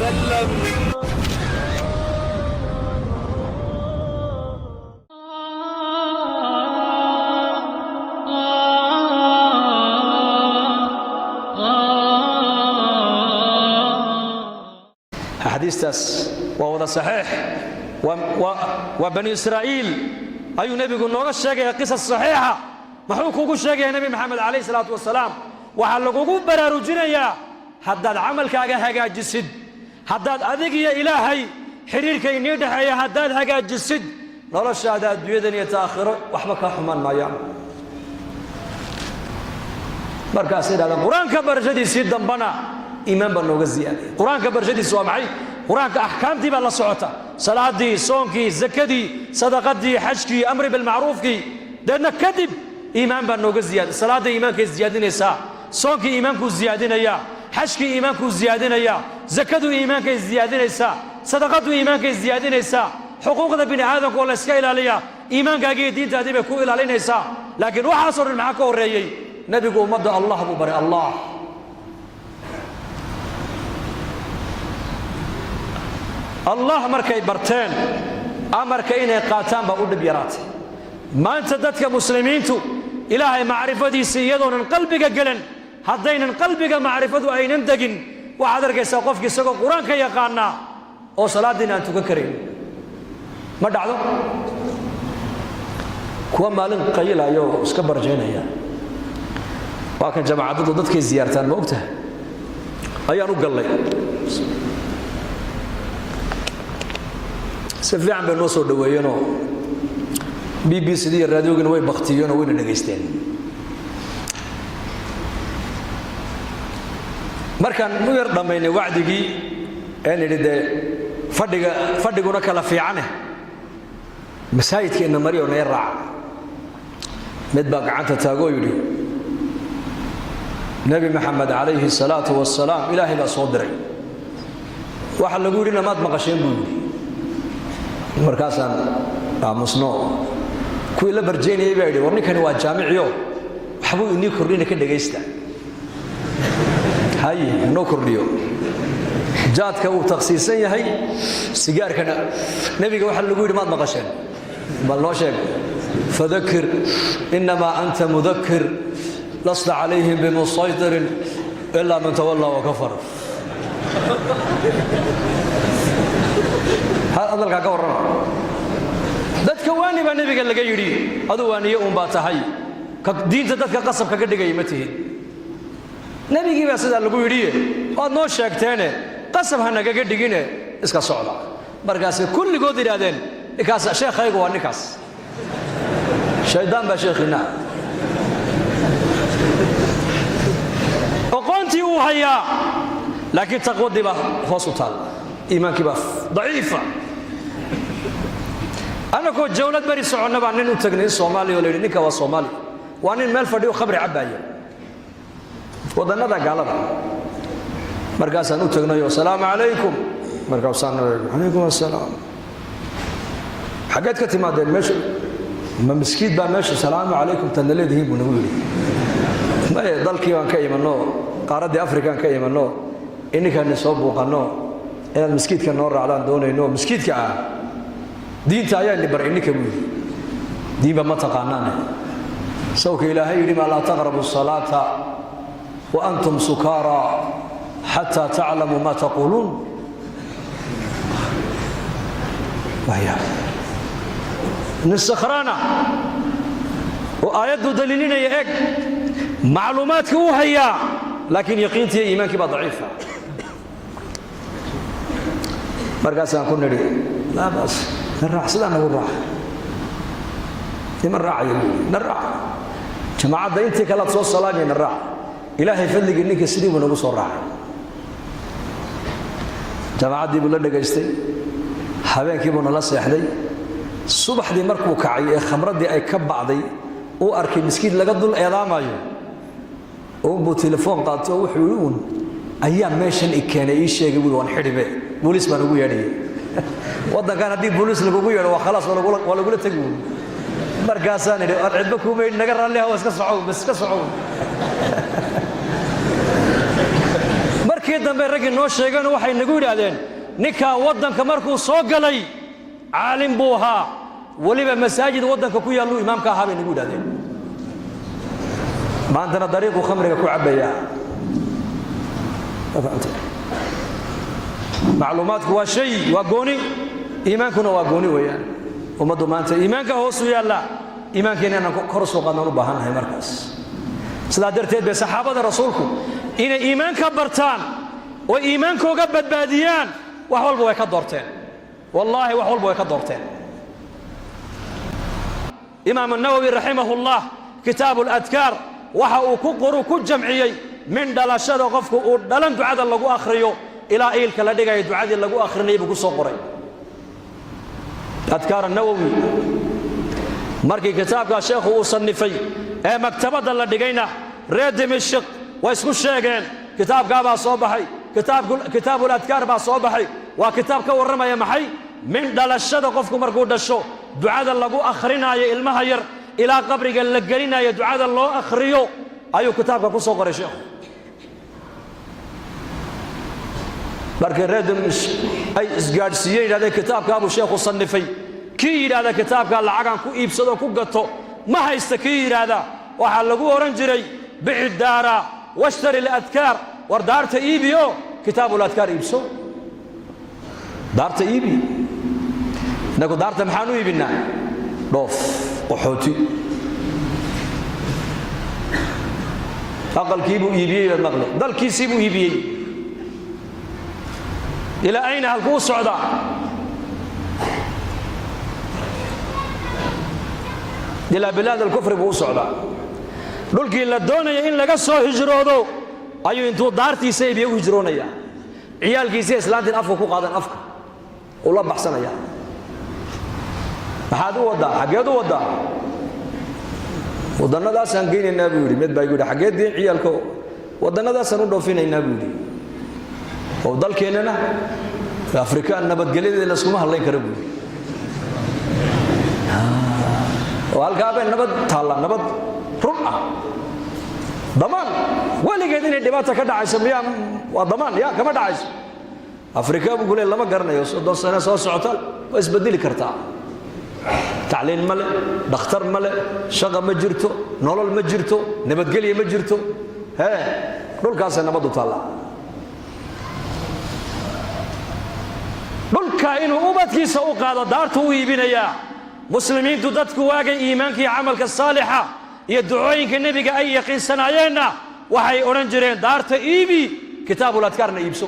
وسلم. حديث وهو صحيح وبني إسرائيل أي نبي قلنا الشيء قصة صحيحة محوكو الشيء نبي محمد عليه الصلاة والسلام وحلقوا براروجنا يا حداد عمل كاجا هجا جسد حداد أذيك يا إلهي حرير كي نيدها يا حداد هجا جسد لا الشهادات بيدن يتأخر وحبك حمان ما يعمل مركز هذا القرآن كبر جدي سيد بنا إيمان بنو الزيادة قرآن كبر جدي سوا معي قرآن كأحكام دي بالله سعوته صلاة دي صوم كي زكاة دي صدقة دي حج كي أمر بالمعروف كي ده كذب إيمان بنو الزيادة صلاة دي إيمان كي زيادة نساء صوم كي إيمان كو زيادة نيا حج كي إيمان كو زيادة نيا زكاة دي إيمان كي زيادة نساء صدقة دي إيمان كي زيادة نساء حقوق ده بني آدم كل إسكايل عليها إيمان كاجي دين تهدي بكويل علينا نساء لكن وحصر معك وريي نبي قوم مد الله أبو بري الله الله مركي برتين أمركي إنه قاتان بقول بيرات ما أنت دتك مسلمين تو إلهي معرفة سيدون قلبك قلن هدين قلبك معرفة أين ندقن وحضرك سوقفك سوق قرآن كي يقانا أو صلاة دينا أنتو كريم ما دعوا كوا مالن قيلا يو اسكبر جينا يا لكن جماعة ضدك زيارتان موقتها أيانو قال لي سفي عم بنوصل دوينو BBC دي الراديو كانوا يبختيون وين نجستين مركان مير دميني وعدي أنا لده فدقونا كلا في عنه مسايد كأنه مريو نيرع مدبق عنك تاجويري نبي محمد عليه الصلاة والسلام إلهي لا صدري واحد يقول لنا ما تمقشين بودي مركزان مصنوع كل برجيني يبعدي ورني كانوا جامع يوم حبوا إني كورينا كده جيستا هاي نو كوريو جات كوا تخصيصية هاي سيجار كنا نبي واحد يقول ما تمقشين بالناشق فذكر إنما أنت مذكر لست عليهم بمسيطر إلا من تولى وكفر هذا الكاكا ورنا dadka waani baa nabiga laga yiri adu waaniyo un baa tahay ka diinta dadka qasab kaga dhigay ma tihin nabigi baa sida lagu yiri oo noo sheegteene qasab ha naga dhigine iska socda markaas kulligood yiraahdeen kaas sheekhaygu waa nikaas shaydaan baa sheekhina aqoontii uu hayaa laakiin taqwadii baa hoos u taal iimaankii baa daciifa أنا كنت جولة بري سعودنا بعدين نتجنن الصومالي ولا نيكا والصومالي وأنا المال فديو خبر عباية وضنا ذا قال هذا مركز نتجنن يو السلام عليكم مركز عليكم السلام حاجات كتير ما دين مش ما مسكيت بقى مش السلام عليكم تنلي ده بنقولي ما يضل كيان كي منو قارة أفريقيا كي منو إني كان نصاب وقنو إلى المسكيت كان نور على دونه إنه مسكيت كا دين تايا اللي بريني كمل دين بما تقانانه سوك إلهي لما لا تقربوا الصلاة وأنتم سكارى حتى تعلموا ما تقولون وهي نسخرانا وآيات دليلين يهك معلوماتك وهي لكن يقينتي إيمانك ضعيفة مرقاسا نكون نريد لا بأس نراح سلام نقول راح نراح نراح جماعة أنت كلا تصوص صلاة نراح إلهي فلق إنك سليم ونقص راح جماعة دي بقول لك إستي حبايب كيبون الله سيحدي الصبح دي مركو كعي خمرة دي أي كب بعضي وأركي مسكين لقدر الإعلام أيوه وبو تلفون قاطع وحيون أيام ماشين إكانة إيش يقولوا عن حربة بوليس ما نقول يعني وضع كان هدي بوليس اللي بقول يعني وخلاص ولا قول تقول مركزان اللي عندكم من نقر عليها بس كصعود markii dambe ragii noo sheegeen waxay nagu yidhaahdeen ninka waddanka markuu soo galay caalim buu ahaa weliba masaajid waddanka ku yaallu imaamka ahaa bay nagu yidhahdeen maantana dariiqu khamriga ku cabaya macluumaadku waa shay waa gooni iimaankuna waa gooni weeyaan ummaddu maanta iimaanka hoosu yaalla iimaankeena inaan kor soo qaadnaan u baahannahay markaas sidaa darteed bay saxaabada rasuulku inay iimaanka bartaan oo iimaankooga badbaadiyaan wax walba way ka doorteen wallaahi wax walba way ka doorteen imaam an-nawawi rahimahullah kitaab al-adkaar waxa uu ku qoru ku jamciyay min dhalashada qofku uu dhalan ducada lagu akhriyo ilaa iilka la dhigay ducadii lagu akhrinay buu ku soo qoray adkaar an-nawawi markii kitaabka sheekhu uu sanifay ee maktabada la dhigayna reer dimashq way isku sheegeen kitaabka baa soo baxay kitaabul adkaar baa soo baxay waa kitaab ka warramaya maxay min dhalashada qofku markuu dhasho ducada lagu akhrinayo ilmaha yar ilaa qabriga la gelinayo ducada loo akhriyo ayuu kitaabka ku soo qoray sheekhu markii reer dimashq ay isgaadhsiiyeen yidhahdeen kitaabka buu sheekhu sanifay kii yidhaahda kitaabka lacagan ku iibsado ku gato ma haysta kii yidhaahda waxaa lagu oran jiray bici daara washtari al-adkaar war daarta iibiyo kitaabul adkaar iibso daarta iibi inagu daarta maxaan u iibinaa dhoof qaxooti aqalkii buu iibiyey baad maqli dalkiisii buu iibiyey ilaa ayna halkuu socdaa ilaa bilaad alkufri buu u socdaa dhulkii la doonaya in laga soo hijroodo ayuu intuu daartiisa iibiyo u hijroonaya ciyaalkiisa islaantiin afka ku qaadan afka uu la baxsanaya maxaad u wadaa xageed u wadaa wadannadaasaan geynaynaa buu yidhi mid baa igu yidhi xageedii ciyaalka wadannadaasaan u dhoofinaynaa buu yidhi oo dalkeennana afrikaan nabadgelyadeeda layskuma hadlayn kara buu yidhi oo halkaa bay nabad taallaa nabad run ah damaan weligeed inay dhibaata ka dhacayso miyaa waa damaan yaa kama dhacayso afrika buu ku leey lama garanayo 30 sano soo socota waa isbedeli kartaa tacliin male dhakhtar male shaqo ma jirto nolol ma jirto nabadgelyo ma jirto dhulkaas nabad u taallaa dhulka inuu ubadkiisa u qaado daartu u iibinayaa muslimiintu dadku waagay iimaanka iyo camalka saalixa iyo ducooyinka nabiga ay yaqiinsanaayeenna waxay oran jireen daarta iibi kitaabul adkaarna iibso